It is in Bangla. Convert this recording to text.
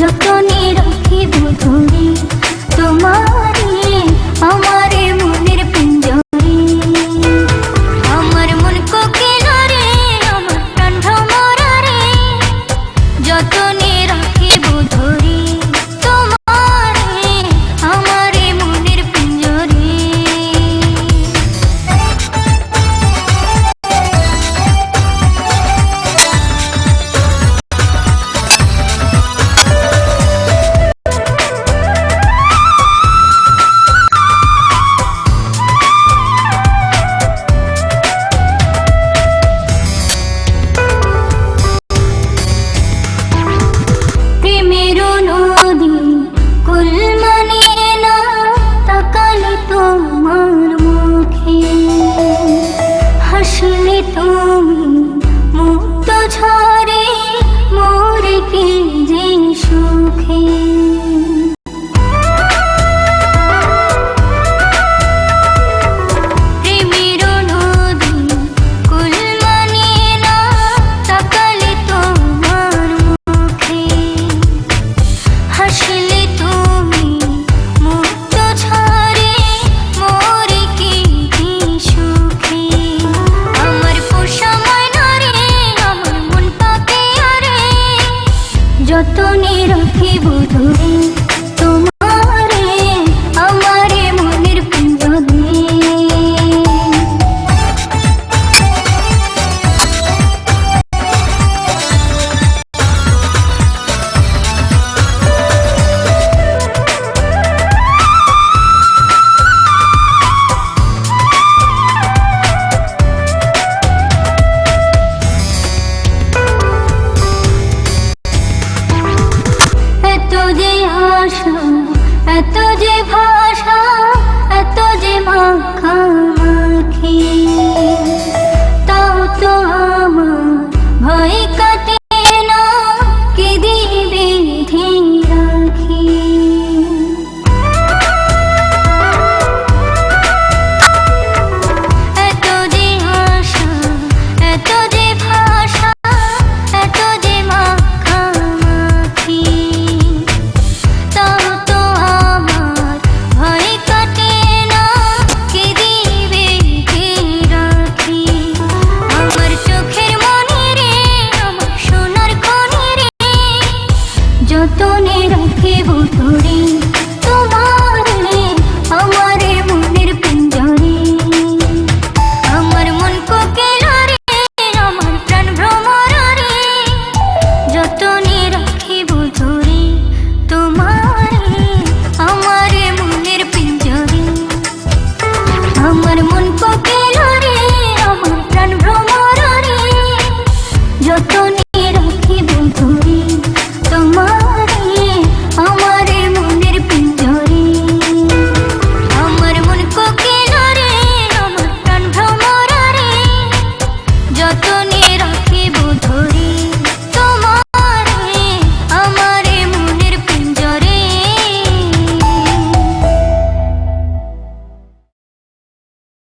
যতনে রাখিব ধরে তোমারে আমারে মনের পিঞ্জরে। আমার মন কোকিল রে আমার প্রাণ ভ্রমরা রে, যতনে রাখিব ধরে তোমারে আমারে মনের পিঞ্জরে। হাসলে তুমি মুক্ত ঝরে মোরে কি যে সুখে। প্রেমের নদী কুল মানে না তাকালে তোমার মুখে। হাসলে তুমি মুক্ত ঝরে মোরে কি যে সুখে। আমার পোষা ময়না রে আমার মন পাপিয়া রে, যতনে রাখিব ধরে তোমারে আমারে মনের পিঞ্জরে। এত যে আশা এত যে ভাষা এত যে মাখামাখি, তাও তো আমার ভয় কাটে না কে দিবে রাখি। এত যে আশা এত যে ভাষা এত যে মাখামাখি, তাও তো আমার ভয় কাটে না কে দিবে রাখি। আমার চোখের মনি রে আমার সোনার খনি রে, যতনে রাখিব ধরে তোমারে আমারে মনের পিঞ্জরে। আমার মন কোকিল রে আমার প্রাণ ভ্রমরা রে, যতনে রাখিব ধরে তোমারে আমারে মনের পিঞ্জরে। আমার মন কোকিল রে আমার প্রাণ ভ্রমরা রে, যতনে রাখিব ধরে তোমারে আমারে মনের পিঞ্জরে। আমার মন কোকিল রে আমার প্রাণ ভ্রমরা রে, যতনে রাখিব ধরে।